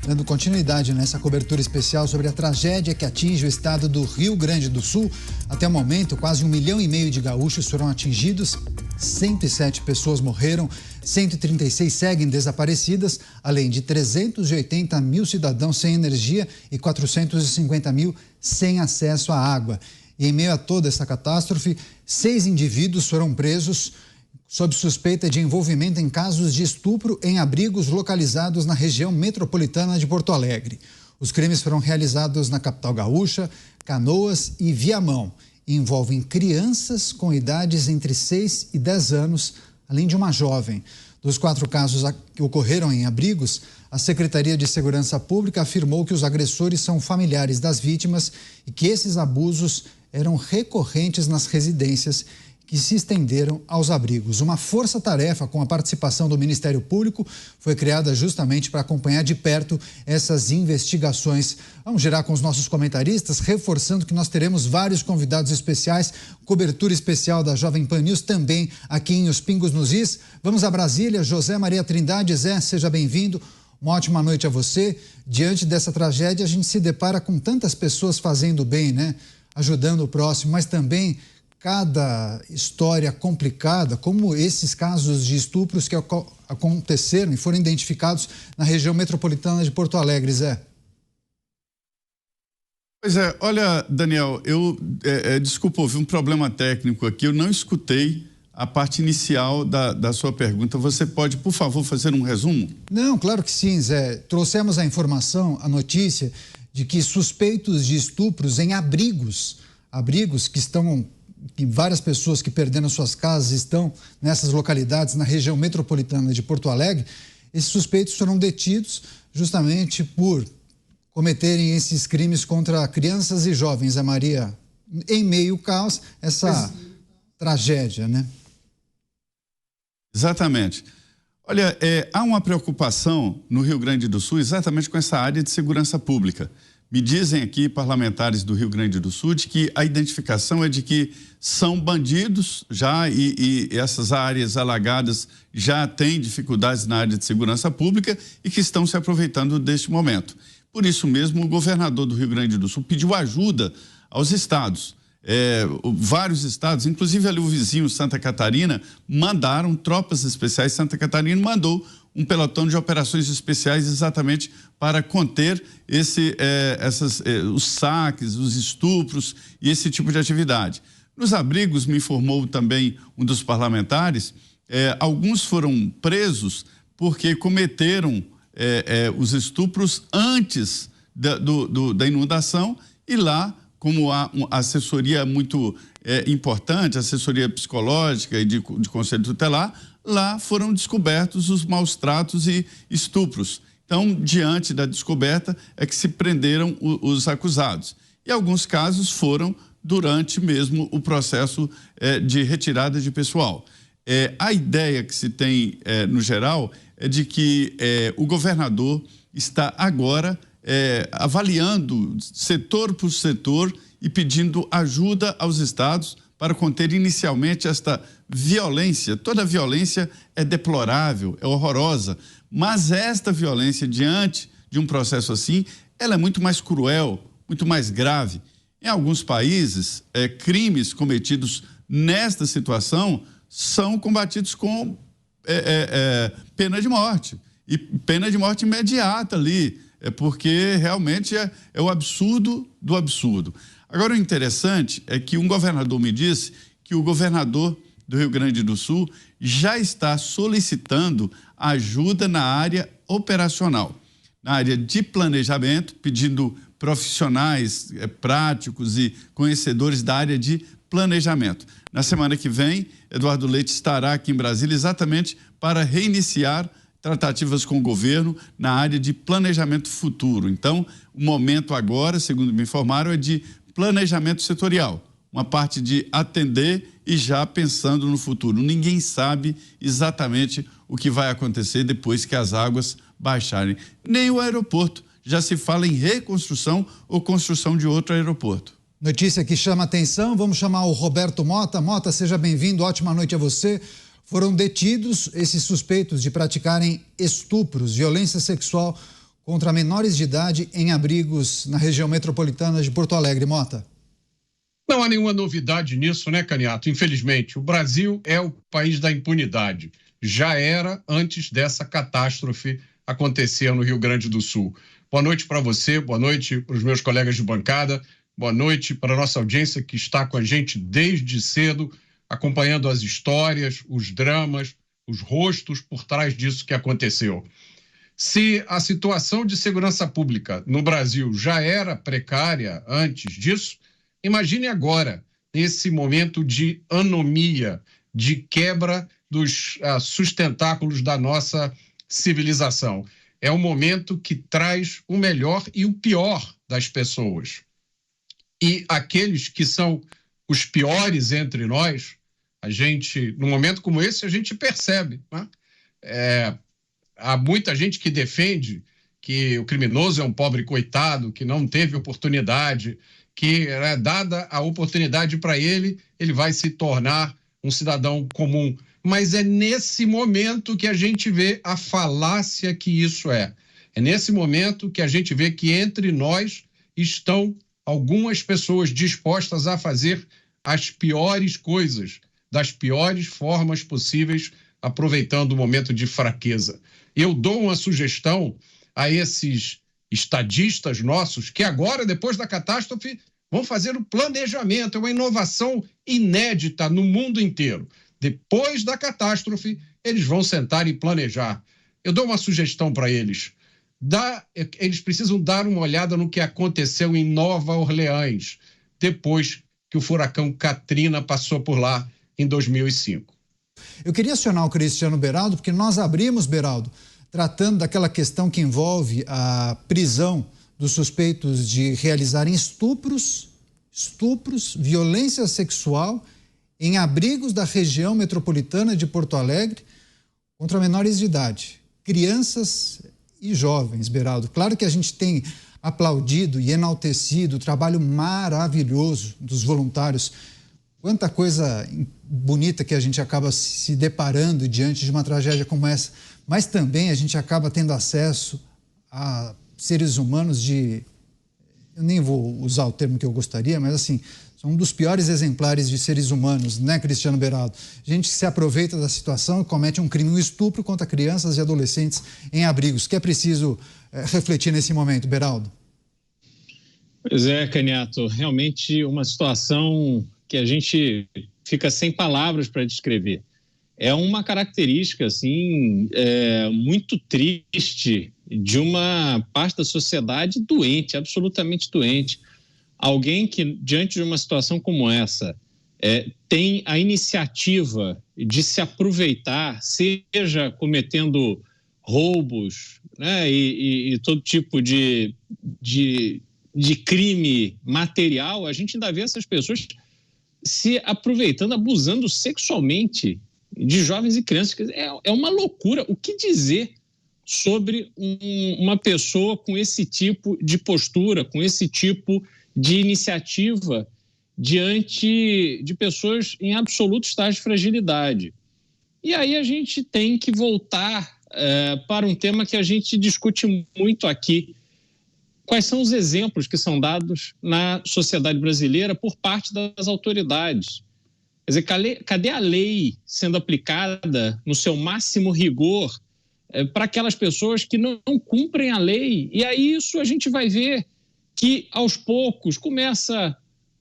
Dando continuidade nessa cobertura especial sobre a tragédia que atinge o estado do Rio Grande do Sul. Até o momento, quase 1,5 milhão de gaúchos foram atingidos, 107 pessoas morreram, 136 seguem desaparecidas, além de 380 mil cidadãos sem energia e 450 mil sem acesso à água. E em meio a toda essa catástrofe, 6 indivíduos foram presos sob suspeita de envolvimento em casos de estupro em abrigos localizados na região metropolitana de Porto Alegre. Os crimes foram realizados na capital gaúcha, Canoas e Viamão. E envolvem crianças com idades entre 6 e 10 anos, além de uma jovem. Dos 4 casos que ocorreram em abrigos, a Secretaria de Segurança Pública afirmou que os agressores são familiares das vítimas e que esses abusos eram recorrentes nas residências que se estenderam aos abrigos. Uma força-tarefa com a participação do Ministério Público foi criada justamente para acompanhar de perto essas investigações. Vamos girar com os nossos comentaristas, reforçando que nós teremos vários convidados especiais, cobertura especial da Jovem Pan News também aqui em Os Pingos nos Is. Vamos a Brasília, José Maria Trindade. Zé, seja bem-vindo. Uma ótima noite a você. Diante dessa tragédia, a gente se depara com tantas pessoas fazendo bem, né? Ajudando o próximo, mas também cada história complicada, como esses casos de estupros que aconteceram e foram identificados na região metropolitana de Porto Alegre, Zé. Pois é, olha, Daniel, desculpa, houve um problema técnico aqui, eu não escutei a parte inicial da sua pergunta. Você pode, por favor, fazer um resumo? Não, claro que sim, Zé. Trouxemos a informação, a notícia de que suspeitos de estupros em abrigos que várias pessoas que perderam suas casas estão nessas localidades na região metropolitana de Porto Alegre. Esses suspeitos foram detidos justamente por cometerem esses crimes contra crianças e jovens, a Maria, em meio ao caos, essa tragédia, né? Exatamente. Olha, há uma preocupação no Rio Grande do Sul exatamente com essa área de segurança pública. Me dizem aqui parlamentares do Rio Grande do Sul de que a identificação é de que são bandidos já e essas áreas alagadas já têm dificuldades na área de segurança pública e que estão se aproveitando deste momento. Por isso mesmo, o governador do Rio Grande do Sul pediu ajuda aos estados. Vários estados, inclusive ali o vizinho Santa Catarina, mandaram tropas especiais. Santa Catarina mandou um pelotão de operações especiais exatamente para conter os saques, os estupros e esse tipo de atividade. Nos abrigos, me informou também um dos parlamentares, alguns foram presos porque cometeram os estupros antes da inundação e lá, como há uma assessoria muito importante, assessoria psicológica e de conselho tutelar, lá foram descobertos os maus tratos e estupros. Então, diante da descoberta, é que se prenderam os acusados. E alguns casos foram durante mesmo o processo de retirada de pessoal. A ideia que se tem, no geral, é de que o governador está agora avaliando setor por setor e pedindo ajuda aos estados para conter inicialmente esta violência. Toda violência é deplorável, é horrorosa, mas esta violência diante de um processo assim, ela é muito mais cruel, muito mais grave. Em alguns países, crimes cometidos nesta situação são combatidos com pena de morte, e pena de morte imediata ali, porque realmente é o absurdo do absurdo. Agora, o interessante é que um governador me disse que o governador do Rio Grande do Sul já está solicitando ajuda na área operacional, na área de planejamento, pedindo profissionais práticos e conhecedores da área de planejamento. Na semana que vem, Eduardo Leite estará aqui em Brasília exatamente para reiniciar tratativas com o governo na área de planejamento futuro. Então, o momento agora, segundo me informaram, é de planejamento setorial, uma parte de atender e já pensando no futuro. Ninguém sabe exatamente o que vai acontecer depois que as águas baixarem. Nem o aeroporto. Já se fala em reconstrução ou construção de outro aeroporto. Notícia que chama atenção, vamos chamar o Roberto Mota. Mota, seja bem-vindo, ótima noite a você. Foram detidos esses suspeitos de praticarem estupros, violência sexual contra menores de idade em abrigos na região metropolitana de Porto Alegre. Mota. Não há nenhuma novidade nisso, né, Caniato? Infelizmente, o Brasil é o país da impunidade. Já era antes dessa catástrofe acontecer no Rio Grande do Sul. Boa noite para você, boa noite para os meus colegas de bancada, boa noite para a nossa audiência que está com a gente desde cedo, acompanhando as histórias, os dramas, os rostos por trás disso que aconteceu. Se a situação de segurança pública no Brasil já era precária antes disso, imagine agora, nesse momento de anomia, de quebra dos sustentáculos da nossa civilização. É um momento que traz o melhor e o pior das pessoas. E aqueles que são os piores entre nós, num momento como esse, a gente percebe, né? Há muita gente que defende que o criminoso é um pobre coitado, que não teve oportunidade, que dada a oportunidade para ele, ele vai se tornar um cidadão comum. Mas é nesse momento que a gente vê a falácia que isso é. É nesse momento que a gente vê que entre nós estão algumas pessoas dispostas a fazer as piores coisas, das piores formas possíveis, aproveitando o momento de fraqueza. Eu dou uma sugestão a esses estadistas nossos que agora, depois da catástrofe, vão fazer o planejamento. É uma inovação inédita no mundo inteiro. Depois da catástrofe, eles vão sentar e planejar. Eu dou uma sugestão para eles. Eles precisam dar uma olhada no que aconteceu em Nova Orleans, depois que o furacão Katrina passou por lá em 2005. Eu queria acionar o Cristiano Beraldo, porque nós abrimos, Beraldo, tratando daquela questão que envolve a prisão dos suspeitos de realizarem estupros, violência sexual em abrigos da região metropolitana de Porto Alegre contra menores de idade, crianças e jovens, Beraldo. Claro que a gente tem aplaudido e enaltecido o trabalho maravilhoso dos voluntários. Quanta coisa bonita que a gente acaba se deparando diante de uma tragédia como essa, mas também a gente acaba tendo acesso a seres humanos eu nem vou usar o termo que eu gostaria, mas assim, são um dos piores exemplares de seres humanos, né, Cristiano Beraldo? Gente que se aproveita da situação e comete um crime, um estupro contra crianças e adolescentes em abrigos. Que é preciso refletir nesse momento, Beraldo? Pois é, Caniato, realmente uma situação que a gente fica sem palavras para descrever. É uma característica, assim, muito triste de uma parte da sociedade doente, absolutamente doente. Alguém que, diante de uma situação como essa, tem a iniciativa de se aproveitar, seja cometendo roubos, né, e todo tipo de crime material, a gente ainda vê essas pessoas se aproveitando, abusando sexualmente de jovens e crianças. É uma loucura. O que dizer sobre uma pessoa com esse tipo de postura, com esse tipo de iniciativa diante de pessoas em absoluto estágio de fragilidade? E aí a gente tem que voltar para um tema que a gente discute muito aqui. Quais são os exemplos que são dados na sociedade brasileira por parte das autoridades? Quer dizer, cadê a lei sendo aplicada no seu máximo rigor para aquelas pessoas que não cumprem a lei? E aí isso a gente vai ver que, aos poucos, começa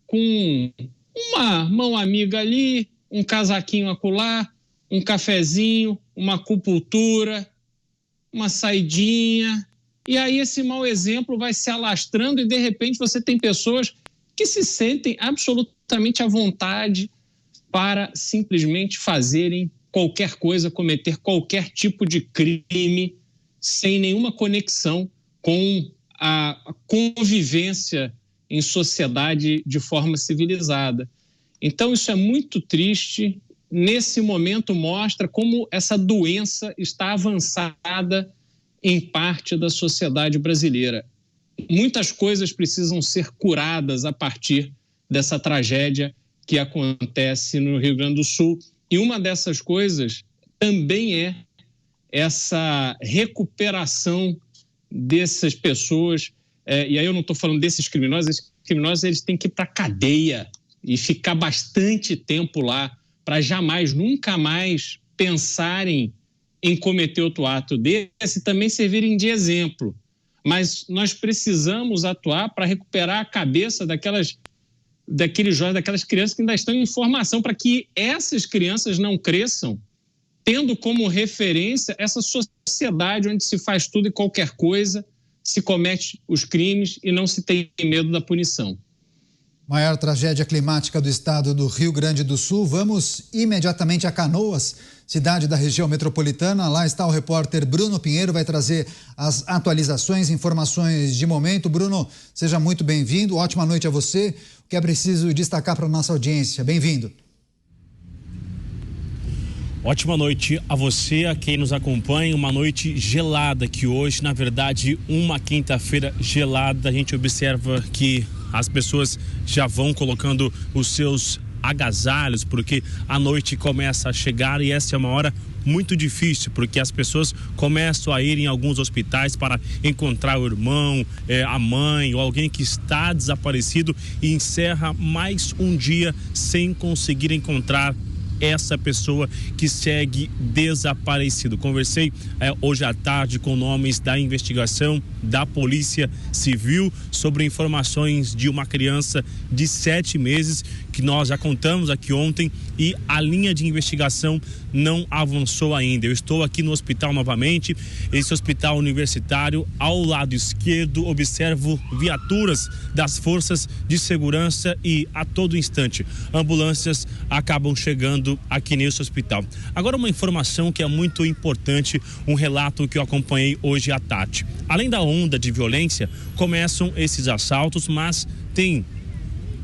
com uma mão amiga ali, um casaquinho acolá, um cafezinho, uma acupuntura, uma saidinha. E aí esse mau exemplo vai se alastrando e, de repente, você tem pessoas que se sentem absolutamente à vontade para simplesmente fazerem qualquer coisa, cometer qualquer tipo de crime sem nenhuma conexão com a convivência em sociedade de forma civilizada. Então, isso é muito triste. Nesse momento, mostra como essa doença está avançada em parte da sociedade brasileira. Muitas coisas precisam ser curadas a partir dessa tragédia que acontece no Rio Grande do Sul. E uma dessas coisas também é essa recuperação dessas pessoas, e aí eu não estou falando desses criminosos eles têm que ir para a cadeia e ficar bastante tempo lá para jamais, nunca mais pensarem em cometer outro ato desse, também servirem de exemplo. Mas nós precisamos atuar para recuperar a cabeça daqueles jovens, daquelas crianças que ainda estão em formação, para que essas crianças não cresçam tendo como referência essa sociedade onde se faz tudo e qualquer coisa, se comete os crimes e não se tem medo da punição. Maior tragédia climática do estado do Rio Grande do Sul. Vamos imediatamente a Canoas, cidade da região metropolitana. Lá está o repórter Bruno Pinheiro, vai trazer as atualizações, informações de momento. Bruno, seja muito bem-vindo. Ótima noite a você. O que é preciso destacar para a nossa audiência? Bem-vindo. Ótima noite a você, a quem nos acompanha. Uma noite gelada que hoje, na verdade, uma quinta-feira gelada. A gente observa que as pessoas já vão colocando os seus agasalhos, porque a noite começa a chegar e essa é uma hora muito difícil, porque as pessoas começam a ir em alguns hospitais para encontrar o irmão, a mãe ou alguém que está desaparecido e encerra mais um dia sem conseguir encontrar essa pessoa que segue desaparecido. Conversei hoje à tarde com nomes da investigação da Polícia Civil sobre informações de uma criança de 7 meses que nós já contamos aqui ontem e a linha de investigação não avançou ainda. Eu estou aqui no hospital novamente, esse hospital universitário. Ao lado esquerdo observo viaturas das forças de segurança e a todo instante ambulâncias acabam chegando aqui nesse hospital. Agora uma informação que é muito importante, um relato que eu acompanhei hoje à tarde. Além da onda de violência, começam esses assaltos, mas tem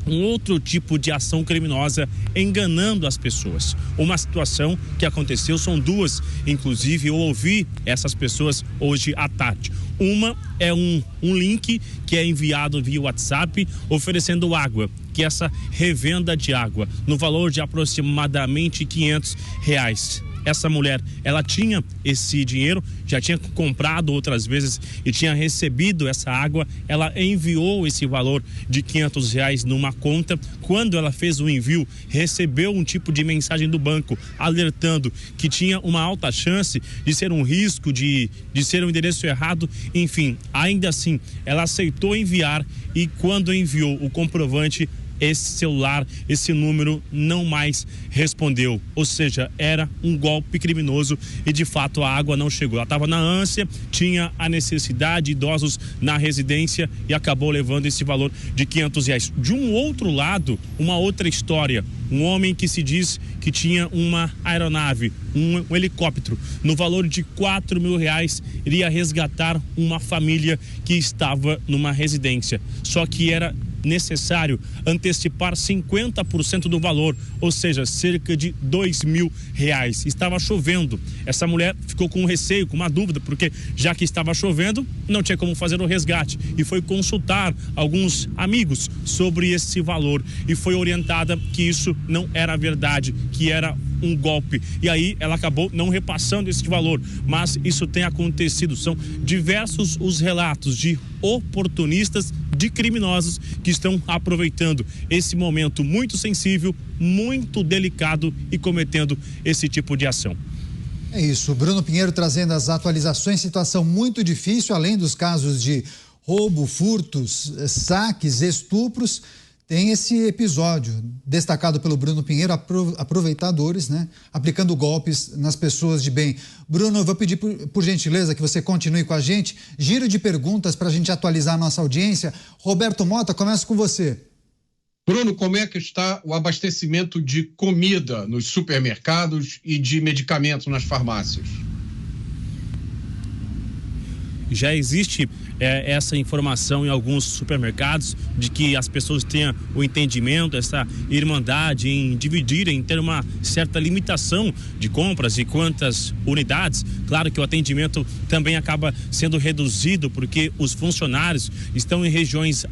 um outro tipo de ação criminosa enganando as pessoas. Uma situação que aconteceu, são duas, inclusive eu ouvi essas pessoas hoje à tarde. Uma é um link que é enviado via WhatsApp oferecendo água, que é essa revenda de água, no valor de aproximadamente R$500. Essa mulher, ela tinha esse dinheiro, já tinha comprado outras vezes e tinha recebido essa água. Ela enviou esse valor de R$500 numa conta. Quando ela fez o envio, recebeu um tipo de mensagem do banco alertando que tinha uma alta chance de ser um risco, de ser um endereço errado. Enfim, ainda assim, ela aceitou enviar e quando enviou o comprovante, esse celular, esse número não mais respondeu, ou seja, era um golpe criminoso e de fato a água não chegou. Ela estava na ânsia, tinha a necessidade, idosos na residência e acabou levando esse valor de R$500. De um outro lado, uma outra história, um homem que se diz que tinha uma aeronave, um helicóptero, no valor de R$4.000, iria resgatar uma família que estava numa residência, só que era necessário antecipar 50% do valor, ou seja, cerca de R$2.000. Estava chovendo. Essa mulher ficou com receio, com uma dúvida, porque já que estava chovendo, não tinha como fazer o resgate e foi consultar alguns amigos sobre esse valor e foi orientada que isso não era verdade, que era um golpe. E aí ela acabou não repassando esse valor, mas isso tem acontecido. São diversos os relatos de oportunistas, de criminosos que estão aproveitando esse momento muito sensível, muito delicado e cometendo esse tipo de ação. É isso, Bruno Pinheiro trazendo as atualizações, situação muito difícil, além dos casos de roubo, furtos, saques, estupros. Tem esse episódio destacado pelo Bruno Pinheiro, aproveitadores, né, aplicando golpes nas pessoas de bem. Bruno, eu vou pedir por gentileza que você continue com a gente. Giro de perguntas para a gente atualizar a nossa audiência. Roberto Mota, começo com você. Bruno, como é que está o abastecimento de comida nos supermercados e de medicamentos nas farmácias? Já existe essa informação em alguns supermercados, de que as pessoas tenham o entendimento, essa irmandade em dividir, em ter uma certa limitação de compras e quantas unidades. Claro que o atendimento também acaba sendo reduzido, porque os funcionários estão em regiões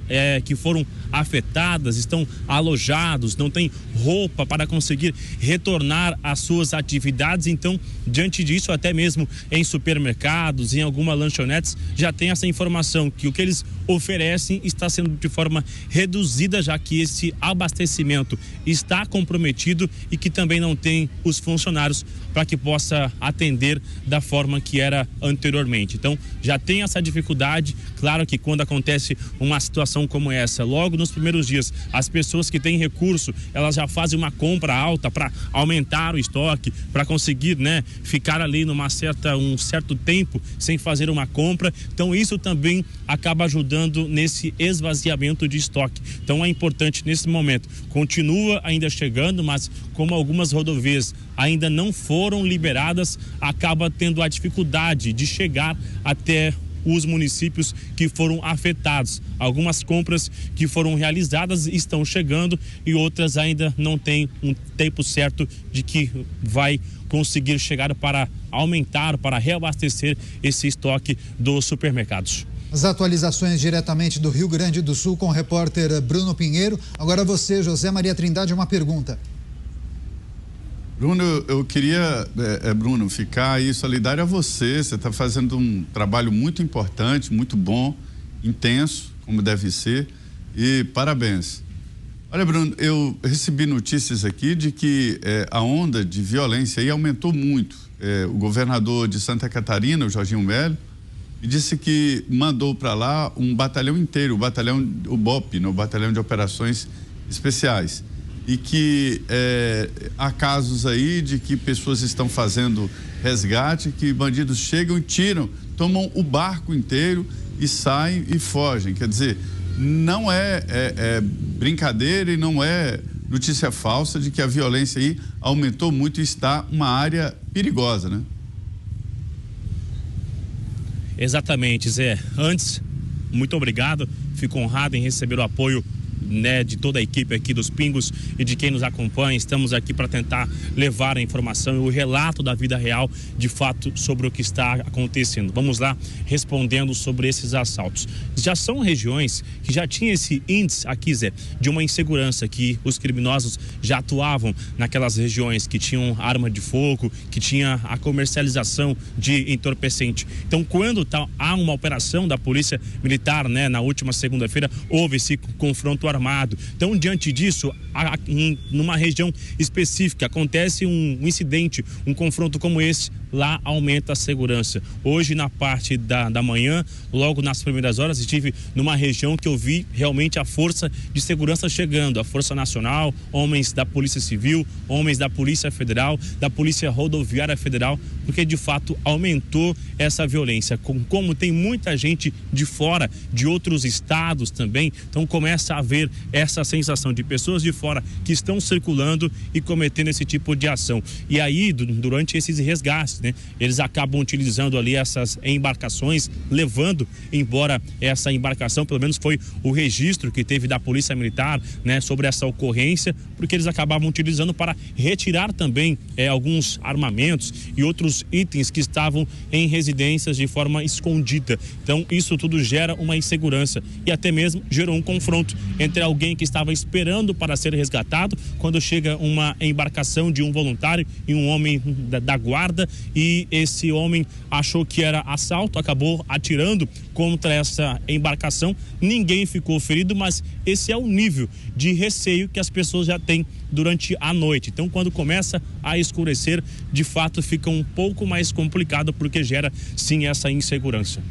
que foram afetadas, estão alojados, não tem roupa para conseguir retornar às suas atividades. Então, diante disso, até mesmo em supermercados, em algumas lanchonetes, já tem essa informação que o que eles oferecem está sendo de forma reduzida, já que esse abastecimento está comprometido e que também não tem os funcionários para que possa atender da forma que era anteriormente. Então, já tem essa dificuldade. Claro que quando acontece uma situação como essa, logo nos primeiros dias, as pessoas que têm recurso, elas já fazem uma compra alta para aumentar o estoque, para conseguir, né, ficar ali um certo tempo sem fazer uma compra. Então, isso também acaba ajudando nesse esvaziamento de estoque. Então, é importante nesse momento. Continua ainda chegando, mas como algumas rodovias ainda não foram liberadas, acaba tendo a dificuldade de chegar até os municípios que foram afetados. Algumas compras que foram realizadas estão chegando e outras ainda não têm um tempo certo de que vai conseguir chegar para aumentar, para reabastecer esse estoque dos supermercados. As atualizações diretamente do Rio Grande do Sul com o repórter Bruno Pinheiro. Agora você, José Maria Trindade, uma pergunta. Bruno, eu queria, Bruno, ficar aí solidário a você. Você está fazendo um trabalho muito importante, muito bom, intenso, como deve ser, e parabéns. Olha, Bruno, eu recebi notícias aqui de que a onda de violência aí aumentou muito. O governador de Santa Catarina, o Jorginho Melo, me disse que mandou para lá um batalhão inteiro, o BOP, né, o Batalhão de Operações Especiais. E que há casos aí de que pessoas estão fazendo resgate, que bandidos chegam e tiram, tomam o barco inteiro e saem e fogem. Quer dizer, não é brincadeira e não é notícia falsa de que a violência aí aumentou muito e está uma área perigosa, né? Exatamente, Zé. Antes, muito obrigado. Fico honrado em receber o apoio, né, de toda a equipe aqui dos Pingos e de quem nos acompanha. Estamos aqui para tentar levar a informação e o relato da vida real, de fato, sobre o que está acontecendo. Vamos lá, respondendo sobre esses assaltos. Já são regiões que já tinham esse índice aqui, Zé, de uma insegurança, que os criminosos já atuavam naquelas regiões que tinham arma de fogo, que tinha a comercialização de entorpecente. Então, quando há uma operação da Polícia Militar, né, na última segunda-feira, houve esse confronto armado. Então, diante disso, numa região específica, acontece um incidente, um confronto como esse, lá aumenta a segurança. Hoje, na parte da manhã, logo nas primeiras horas, estive numa região que eu vi realmente a força de segurança chegando, a Força Nacional, homens da Polícia Civil, homens da Polícia Federal, da Polícia Rodoviária Federal, porque de fato aumentou essa violência. Como tem muita gente de fora, de outros estados também, então começa a haver essa sensação de pessoas de fora que estão circulando e cometendo esse tipo de ação. E aí, durante esses resgates, né, eles acabam utilizando ali essas embarcações, levando embora essa embarcação, pelo menos foi o registro que teve da Polícia Militar, né, sobre essa ocorrência, porque eles acabavam utilizando para retirar também alguns armamentos e outros itens que estavam em residências de forma escondida. Então, isso tudo gera uma insegurança e até mesmo gerou um confronto entre alguém que estava esperando para ser resgatado, quando chega uma embarcação de um voluntário e um homem da guarda, e esse homem achou que era assalto, acabou atirando contra essa embarcação. Ninguém ficou ferido, mas esse é o nível de receio que as pessoas já têm durante a noite. Então, quando começa a escurecer, de fato fica um pouco mais complicado, porque gera sim essa insegurança.